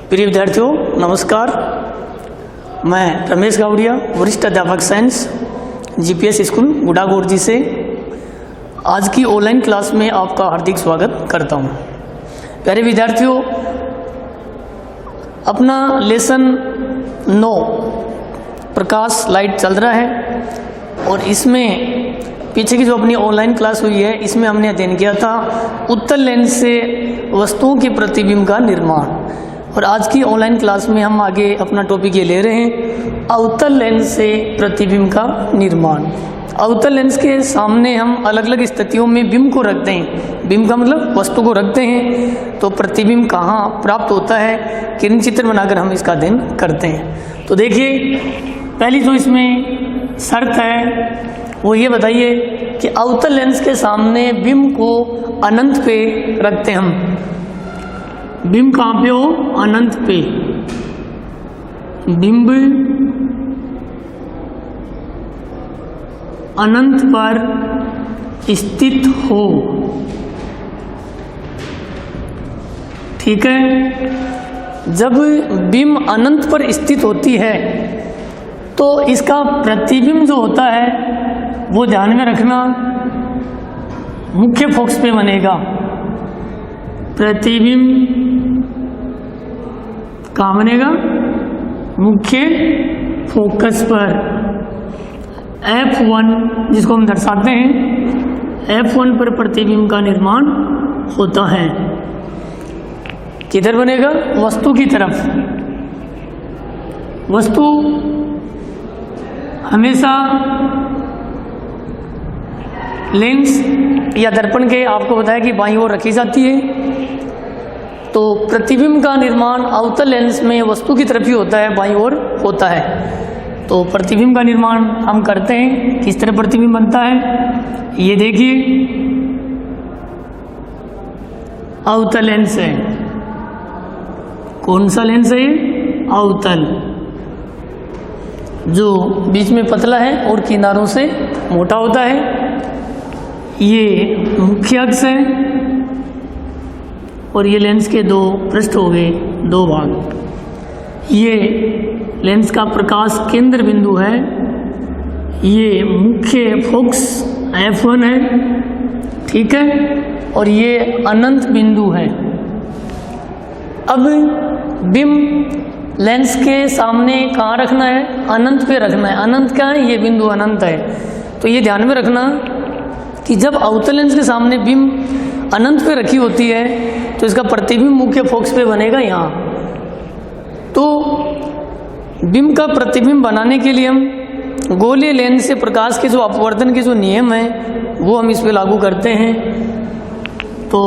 प्रिय विद्यार्थियों नमस्कार। मैं रमेश गावड़िया, वरिष्ठ अध्यापक साइंस, जीपीएस स्कूल गुडागोड़जी से आज की ऑनलाइन क्लास में आपका हार्दिक स्वागत करता हूं। प्यारे विद्यार्थियों, अपना लेसन 9 प्रकाश लाइट चल रहा है और इसमें पीछे की जो अपनी ऑनलाइन क्लास हुई है इसमें हमने अध्ययन किया था उत्तल लेंस से वस्तुओं के प्रतिबिंब का निर्माण। और आज की ऑनलाइन क्लास में हम आगे अपना टॉपिक ये ले रहे हैं अवतल लेंस से प्रतिबिंब का निर्माण। अवतल लेंस के सामने हम अलग अलग स्थितियों में बिंब को रखते हैं। बिंब का मतलब वस्तु को रखते हैं तो प्रतिबिंब कहाँ प्राप्त होता है, किरण चित्र बनाकर हम इसका अध्ययन करते हैं। तो देखिए, पहली जो इसमें शर्त है वो ये बताइए कि अवतल लेंस के सामने बिंब को अनंत पे रखते हैं हम। बिंब कहाँ पे हो? अनंत पे। बिंब अनंत पर स्थित हो, ठीक है। जब बिंब अनंत पर स्थित होती है तो इसका प्रतिबिंब जो होता है वो ध्यान में रखना मुख्य फोकस पे बनेगा। प्रतिबिंब कहाँ बनेगा? मुख्य फोकस पर। F1 जिसको हम दर्शाते हैं, F1 पर प्रतिबिंब का निर्माण होता है। किधर बनेगा? वस्तु की तरफ। वस्तु हमेशा लेंस या दर्पण के आपको बताया कि बाईं ओर रखी जाती है। तो प्रतिबिंब का निर्माण अवतल लेंस में वस्तु की तरफ ही होता है, बाईं ओर होता है। तो प्रतिबिंब का निर्माण हम करते हैं। किस तरह प्रतिबिंब बनता है ये देखिए। अवतल लेंस है। कौन सा लेंस है? अवतल, जो बीच में पतला है और किनारों से मोटा होता है। ये मुख्य अक्ष है और ये लेंस के दो पृष्ठ हो गए, दो भाग। ये लेंस का प्रकाश केंद्र बिंदु है। ये मुख्य फोकस F1 है, ठीक है। और ये अनंत बिंदु है। अब बिंब लेंस के सामने कहाँ रखना है? अनंत पे रखना है। अनंत क्या है? ये बिंदु अनंत है। तो ये ध्यान में रखना कि जब अवतल लेंस के सामने बिंब अनंत पे रखी होती है तो इसका प्रतिबिंब मुख्य फोकस पे बनेगा यहाँ। तो बिंब का प्रतिबिंब बनाने के लिए हम गोलीय लेंस से प्रकाश के जो अपवर्तन के जो नियम हैं वो हम इस पे लागू करते हैं। तो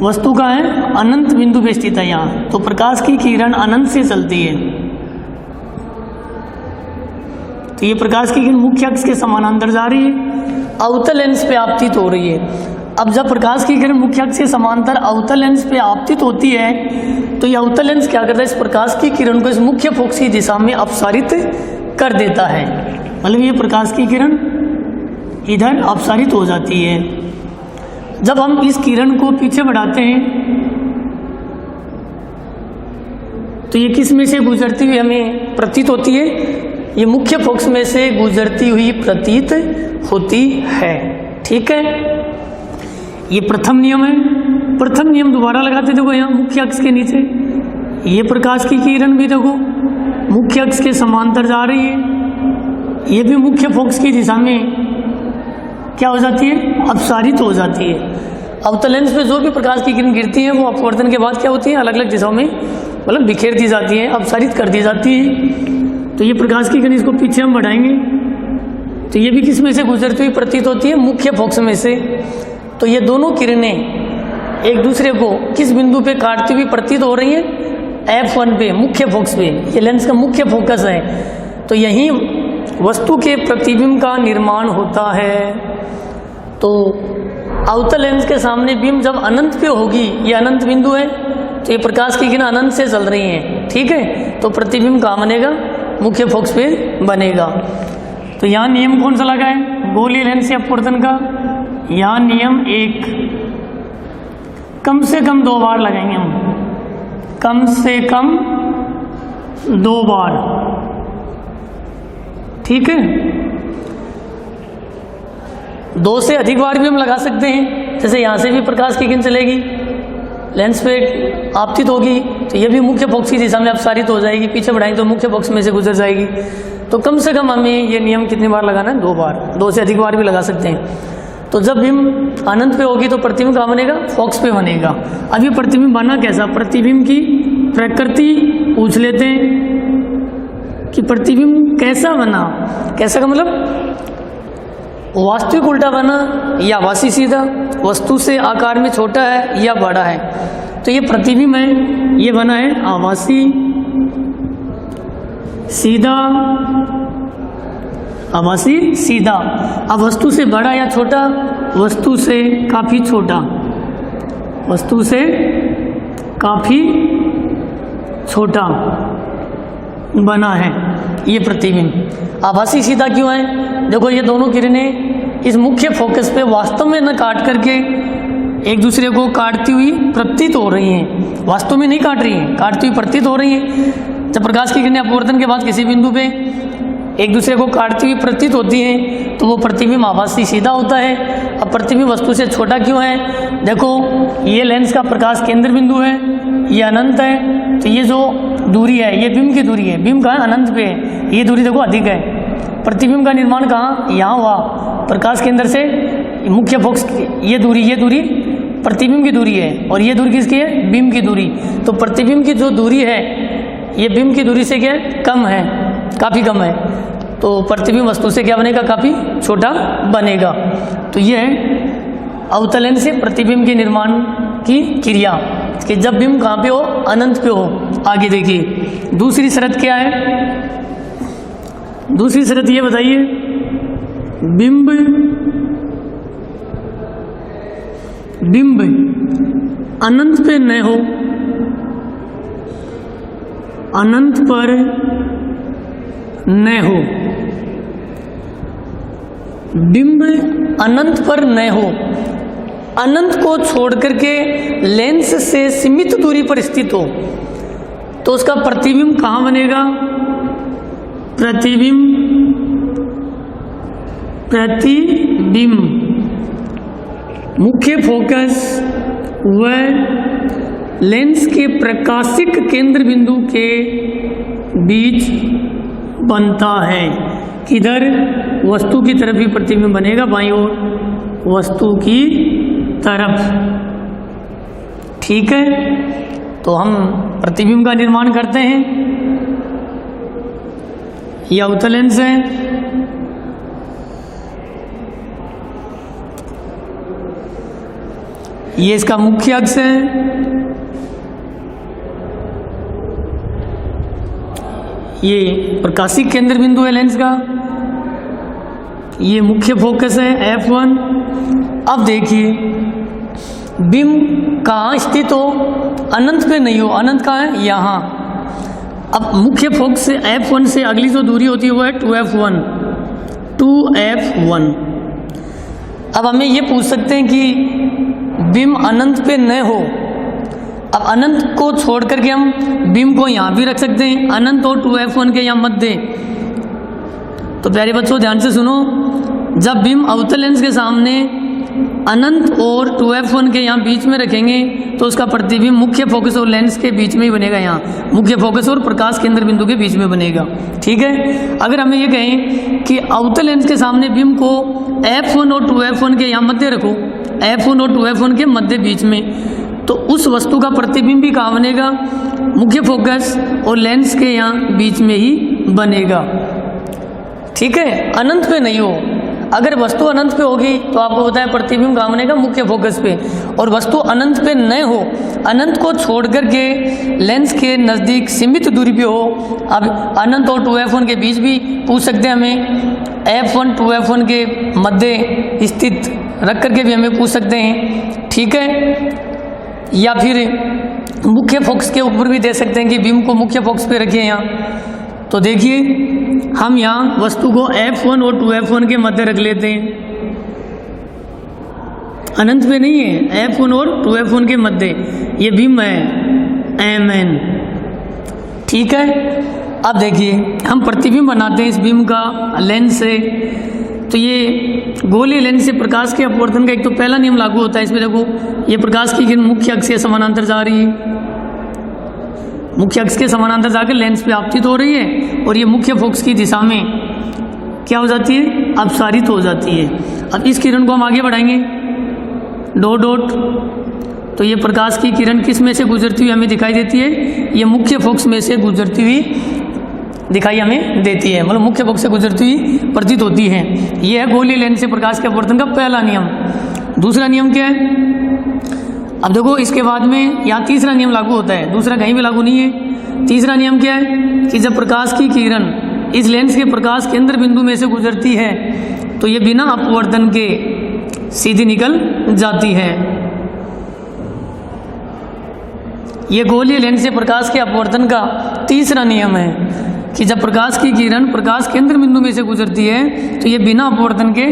वस्तु का है अनंत बिंदु पे स्थित है यहाँ, तो प्रकाश की किरण अनंत से चलती है। तो ये प्रकाश की किरण मुख्य अक्ष के समानांतर जा रही है, अवतल लेंस पे आपतित हो रही है। अब जब प्रकाश की किरण मुख्य अक्ष के समांतर अवतल लेंस पे आपतित होती है तो ये अवतल लेंस क्या करता है? इस प्रकाश की किरण को इस मुख्य फोकस की दिशा में अपसारित कर देता है। मतलब ये प्रकाश की किरण इधर अपसारित हो जाती है। जब हम इस किरण को पीछे बढ़ाते हैं तो ये किस में से गुजरती हुई हमें प्रतीत होती है? ये मुख्य फोकस में से गुजरती हुई प्रतीत होती है, ठीक है। ये प्रथम नियम है। प्रथम नियम दोबारा लगाते देखो, यहाँ मुख्य अक्ष के नीचे ये प्रकाश की किरण भी देखो मुख्य अक्ष के समांतर जा रही है। ये भी मुख्य फोकस की दिशा में क्या हो जाती है? अपसारित हो जाती है। अवतल लेंस पे जो भी प्रकाश की किरण गिरती है वो अपवर्तन के बाद क्या होती है? अलग अलग दिशाओं में मतलब बिखेर दी जाती है, अपसारित कर दी जाती है। तो ये प्रकाश की किरण इसको पीछे हम बढ़ाएंगे तो ये भी किस में से गुजरती हुई प्रतीत होती है? मुख्य फोकस में से। तो ये दोनों किरणें एक दूसरे को किस बिंदु पे काटती हुई प्रतीत हो रही हैं? F1 पे, मुख्य फोकस पे। ये लेंस का मुख्य फोकस है। तो यही वस्तु के प्रतिबिंब का निर्माण होता है। तो अवतल लेंस के सामने बिंब जब अनंत पे होगी, ये अनंत बिंदु है तो ये प्रकाश की किरण अनंत से चल रही हैं, ठीक है। तो प्रतिबिंब कहाँ बनेगा? मुख्य फोकस पे बनेगा। तो यहाँ नियम कौन सा लगा है? गोलीय लेंस से अपवर्तन का। यहाँ नियम 1 कम से कम 2 बार लगाएंगे हम। कम से कम 2 बार। ठीक है, 2 से अधिक बार भी हम लगा सकते हैं। जैसे यहाँ से भी प्रकाश की किरण चलेगी, लेंस पे आपतित होगी तो ये भी मुख्य फोकस की दिशा में अपसारित हो जाएगी, पीछे बढ़ाएंगे तो मुख्य फोकस में से गुजर जाएगी। तो कम से कम हमें ये नियम कितनी बार लगाना है? 2 बार। 2 से अधिक बार भी लगा सकते हैं। तो जब बिंब अनंत पे होगी तो प्रतिबिंब कहाँ बनेगा? फोकस पे बनेगा। अब ये प्रतिबिंब बना कैसा? प्रतिबिंब की प्रकृति पूछ लेते हैं कि प्रतिबिंब कैसा बना। कैसा का मतलब वास्तविक उल्टा बना या आभासी सीधा, वस्तु से आकार में छोटा है या बड़ा है। तो ये प्रतिबिंब है, ये बना है आभासी सीधा, आभासी सीधा। अब वस्तु से बड़ा या छोटा? वस्तु से काफी छोटा, वस्तु से काफी छोटा बना है ये प्रतिबिंब। आभासी सीधा क्यों है? देखो ये दोनों किरणें इस मुख्य फोकस पे वास्तव में न काट करके एक दूसरे को काटती हुई प्रतीत हो रही हैं। वास्तव में नहीं काट रही हैं, काटती हुई प्रतीत हो रही हैं। जब प्रकाश की किरणें अपवर्तन के बाद किसी बिंदु पे एक दूसरे को काटती हुई प्रतीत होती हैं तो वो प्रतिबिंब आभासी सीधा होता है। अब प्रतिबिंब वस्तु से छोटा क्यों है? देखो ये लेंस का प्रकाश केंद्र बिंदु है, ये अनंत है, तो ये जो दूरी है ये बिंब की दूरी है। बिंब कहाँ? अनंत पे है, ये दूरी देखो अधिक है। प्रतिबिंब का निर्माण कहाँ? यहाँ हुआ, प्रकाश केंद्र से मुख्य फोकस ये दूरी प्रतिबिंब की दूरी है, और ये दूरी किसकी है? बिंब की दूरी। तो प्रतिबिंब की जो दूरी है ये बिंब की दूरी से क्या है? कम है, काफ़ी कम है। तो प्रतिबिंब वस्तु से क्या बनेगा? काफ़ी छोटा बनेगा। तो ये है अवतलन से प्रतिबिंब के निर्माण की क्रिया कि जब बिंब कहाँ पे हो? अनंत पे हो। आगे देखिए दूसरी शर्त क्या है? दूसरी शर्त ये बताइए, बिंब अनंत पे न हो, अनंत पर न हो। बिंब अनंत पर न हो, अनंत को छोड़ करके लेंस से सीमित दूरी पर स्थित हो, तो उसका प्रतिबिंब कहाँ बनेगा? प्रतिबिंब मुख्य फोकस व लेंस के प्रकाशिक केंद्र बिंदु के बीच बनता है। किधर? वस्तु की तरफ ही प्रतिबिंब बनेगा, बाईं ओर वस्तु की तरफ। ठीक है, तो हम प्रतिबिंब का निर्माण करते हैं। यह अवतल लेंस है, ये इसका मुख्य अक्ष है, ये प्रकाशिक केंद्र बिंदु है लेंस का, ये मुख्य फोकस है F1। अब देखिए बिंब कहाँ स्थित हो? अनंत पे नहीं हो, अनंत कहाँ है? यहाँ। अब मुख्य फोकस से F1 से अगली जो दूरी होती है वो है 2F1। अब हमें ये पूछ सकते हैं कि बिंब अनंत पे न हो। अब अनंत को छोड़ करके हम बिंब को यहाँ भी रख सकते हैं, अनंत और 2F1 के यहाँ मध्य। तो प्यारे बच्चों ध्यान से सुनो, जब बिंब अवतल लेंस के सामने अनंत और 2F1 के यहाँ बीच में रखेंगे तो उसका प्रतिबिंब मुख्य फोकस और लेंस के बीच में ही बनेगा, यहाँ मुख्य फोकस और प्रकाश केंद्र बिंदु के बीच में बनेगा। ठीक है, अगर हमें ये कहें कि अवतल लेंस के सामने बिंब को F1 और 2F1 के यहाँ मध्य रखो, F1 और 2F1 के मध्य बीच में, तो उस वस्तु का प्रतिबिंब भी कहाँ बनेगा? मुख्य फोकस और लेंस के यहाँ बीच में ही बनेगा। ठीक है, अनंत पे नहीं हो। अगर वस्तु अनंत पे होगी तो आपको बताया प्रतिबिंब कहाँ बनेगा? मुख्य फोकस पे। और वस्तु अनंत पे न हो, अनंत को छोड़ करके लेंस के नज़दीक सीमित दूरी पे हो। अब अनंत और 2F1 के बीच भी पूछ सकते हैं हमें, F1 2F1 के मध्य स्थित रख करके भी हमें पूछ सकते हैं। ठीक है, या फिर मुख्य फोकस के ऊपर भी दे सकते हैं कि बिंब को मुख्य फोकस पे रखिए यहाँ। तो देखिए हम यहाँ वस्तु को F1 और 2F1 के मध्य रख लेते हैं, अनंत पे नहीं है, F1 और 2F1 के मध्य ये बिंब है mn। ठीक है, अब देखिए हम प्रतिबिंब बनाते हैं इस बीम का लेंस से। तो ये गोलीय लेंस से प्रकाश के अपवर्तन का एक तो पहला नियम लागू होता है। इसमें देखो ये प्रकाश की किरण मुख्य अक्ष के समानांतर जा रही है, मुख्य अक्ष के समानांतर जाकर लेंस पे आपतित हो रही है और ये मुख्य फोकस की दिशा में क्या हो जाती है, अपसारित हो जाती है। अब इस किरण को हम आगे बढ़ाएंगे, डॉट डॉट। तो ये प्रकाश की किरण किस में से गुजरती हुई हमें दिखाई देती है, ये मुख्य फोकस में से गुजरती हुई दिखाई हमें देती है, मतलब मुख्य फोकस से गुजरती हुई प्रतीत होती है। यह है गोलीय लेंस से प्रकाश के अपवर्तन का पहला नियम। दूसरा नियम क्या है, अब देखो इसके बाद में यहाँ तीसरा नियम लागू होता है, दूसरा कहीं भी लागू नहीं है। तीसरा नियम क्या है कि जब प्रकाश की किरण इस लेंस के प्रकाश केंद्र बिंदु में से गुजरती है तो ये बिना अपवर्तन के सीधी निकल जाती है। ये गोलीय लेंस से प्रकाश के अपवर्तन का तीसरा नियम है कि जब प्रकाश की किरण प्रकाश केंद्र बिंदु में से गुजरती है तो ये बिना अपवर्तन के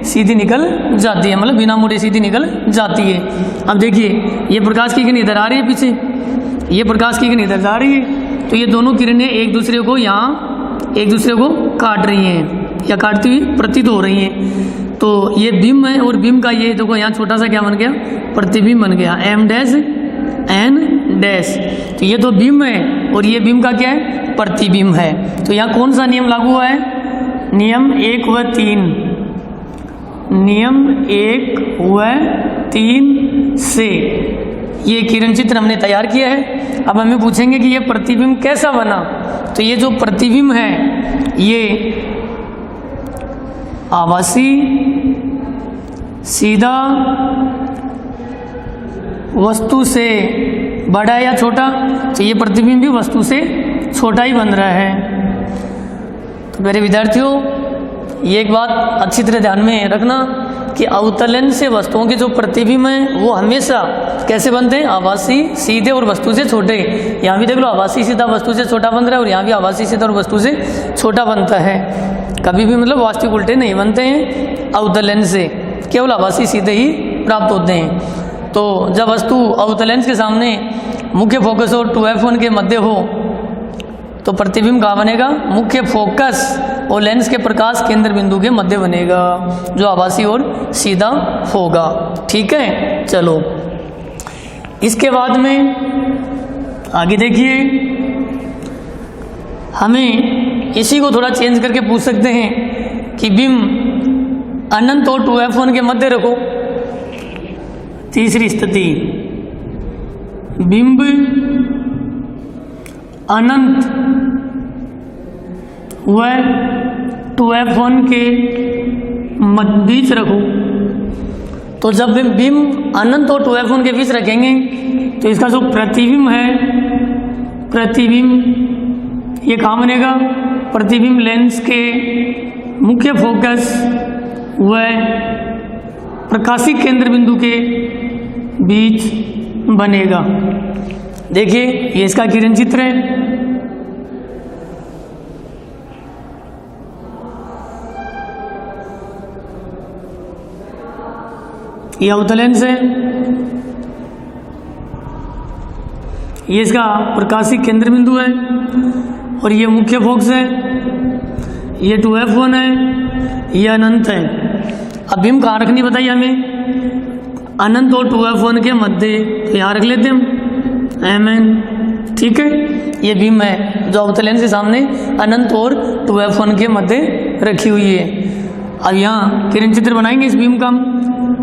सीधी निकल जाती है, मतलब बिना मुड़े सीधी निकल जाती है। अब देखिए ये प्रकाश की किरण इधर आ रही है, पीछे ये प्रकाश की किरण इधर जा रही है, तो ये दोनों किरणें एक दूसरे को यहाँ एक दूसरे को काट रही हैं या काटती हुई प्रतीत हो रही हैं। तो ये बीम है और बीम का ये देखो यहाँ छोटा सा क्या बन गया, प्रतिबिंब बन गया, m डैश n डैश। तो ये तो बीम है और ये बीम का क्या है, प्रतिबिंब है। तो यहाँ कौन सा नियम लागू हुआ है, नियम 1 व 3, नियम 1 व 3 से ये किरण चित्र हमने तैयार किया है। अब हमें पूछेंगे कि ये प्रतिबिंब कैसा बना। तो ये जो प्रतिबिंब है ये आभासी, सीधा, वस्तु से बड़ा या छोटा, तो ये प्रतिबिंब भी वस्तु से छोटा ही बन रहा है। तो मेरे विद्यार्थियों ये एक बात अच्छी तरह ध्यान में रखना कि अवतलन से वस्तुओं के जो प्रतिबिंब हैं वो हमेशा कैसे बनते हैं, आभासी, सीधे और वस्तु से छोटे। यहाँ भी देख लो आभासी सीधा वस्तु से छोटा बन रहा है और यहाँ भी आभासी सीधा और वस्तु से छोटा बनता है। कभी भी मतलब वास्तविक उल्टे नहीं बनते हैं अवतलन से, केवल आभासी सीधे ही प्राप्त होते हैं। तो जब वस्तु अवतलेंस के सामने मुख्य फोकस और 2f1 के मध्य हो तो प्रतिबिंब कहाँ बनेगा, मुख्य फोकस और लेंस के प्रकाश केंद्र बिंदु के मध्य बनेगा जो आभासी और सीधा होगा। ठीक है, चलो इसके बाद में आगे देखिए, हमें इसी को थोड़ा चेंज करके पूछ सकते हैं कि बिंब अनंत और 2f1 के मध्य रखो। तीसरी स्थिति, बिंब अनंत व 2f1 के बीच रखो। तो जब बिंब अनंत और 2f1 के बीच रखेंगे तो इसका जो प्रतिबिंब है, प्रतिबिंब ये कहाँ बनेगा, प्रतिबिंब लेंस के मुख्य फोकस व प्रकाशिक केंद्र बिंदु के बीच बनेगा। देखिए ये इसका किरण चित्र है। ये अवतलेंस है, ये इसका प्रकाशिक केंद्र बिंदु है और ये मुख्य फोकस है, ये 2f1 है, ये अनंत है। अब बिंब कहाँ रखनी बताइए हमें, अनंत और 2f1 के मध्य, तो यहाँ रख लेते हम mn। ठीक है, ये बिंब है जो अवतलेंस के सामने अनंत और 2f1 के मध्य रखी हुई है। अब यहाँ किरण चित्र बनाएंगे इस बिंब का।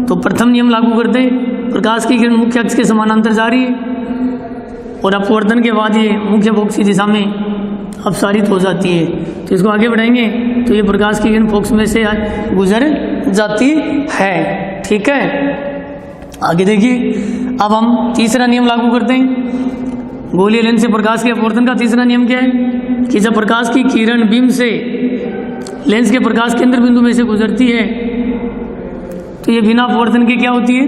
तो प्रथम नियम लागू करते हैं, प्रकाश की किरण मुख्य अक्ष के समानांतर जा रही है और अपवर्तन के बाद ये मुख्य फोकस की दिशा में अपसारित हो जाती है। तो इसको आगे बढ़ाएंगे तो ये प्रकाश की किरण फोकस में से गुजर जाती है। ठीक है, आगे देखिए, अब हम तीसरा नियम लागू करते हैं। गोलीय लेंस से प्रकाश के अपवर्तन का तीसरा नियम क्या है कि जब प्रकाश की किरण बिंब से लेंस के प्रकाश केंद्र बिंदु में से गुजरती है तो ये बिना अपवर्तन के क्या होती है,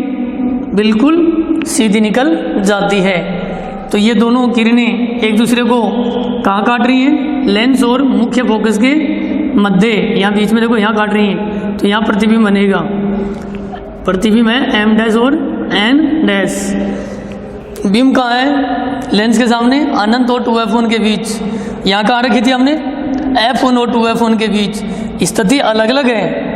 बिल्कुल सीधी निकल जाती है। तो ये दोनों किरणें एक दूसरे को कहाँ काट रही हैं, लेंस और मुख्य फोकस के मध्य, यहाँ बीच में देखो यहाँ काट रही हैं। तो यहाँ प्रतिबिंब बनेगा, प्रतिबिंब है m डैश और n डैश। बीम कहाँ है लेंस के सामने, अनंत और 2f1 के बीच। यहाँ कहाँ रखी थी हमने, f1 और 2f1 के बीच। स्थिति अलग अलग है,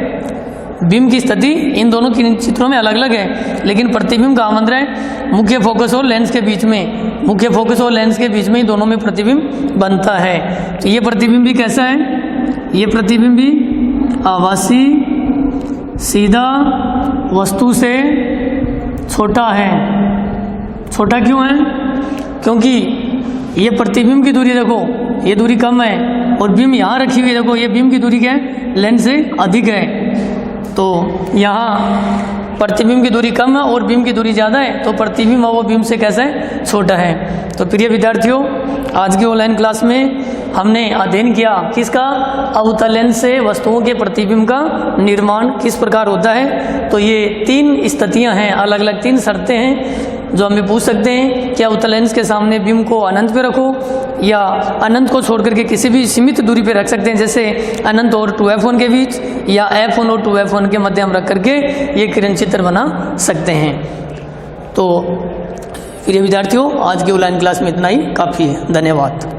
बीम की स्थिति इन दोनों चित्रों में अलग अलग है, लेकिन प्रतिबिंब कहाँ बन रहा है, मुख्य फोकस और लेंस के बीच में। मुख्य फोकस और लेंस के बीच में ही दोनों में प्रतिबिंब बनता है। तो ये प्रतिबिंब भी कैसा है, ये प्रतिबिंब भी आभासी सीधा वस्तु से छोटा है। छोटा क्यों है, क्योंकि ये प्रतिबिंब की दूरी देखो, ये दूरी कम है और बीम यहाँ रखी हुई है, देखो ये बीम की दूरी क्या है, लेंस से अधिक है। तो यहाँ प्रतिबिंब की दूरी कम है और बीम की दूरी ज़्यादा है, तो प्रतिबिंब वो बीम से कैसा है, छोटा है। तो प्रिय विद्यार्थियों, आज की ऑनलाइन क्लास में हमने अध्ययन किया किसका, अवतल लेंस से वस्तुओं के प्रतिबिंब का निर्माण किस प्रकार होता है। तो ये 3 स्थितियाँ हैं, अलग अलग 3 शर्तें हैं जो हमें पूछ सकते हैं कि अवतल लेंस के सामने बीम को अनंत पे रखो या अनंत को छोड़ करके किसी भी सीमित दूरी पे रख सकते हैं, जैसे अनंत और 2f1 के बीच, या f1 और 2f1 के मध्य हम रख करके ये किरण चित्र बना सकते हैं। तो प्रिय विद्यार्थियों, आज की ऑनलाइन क्लास में इतना ही काफ़ी है। धन्यवाद।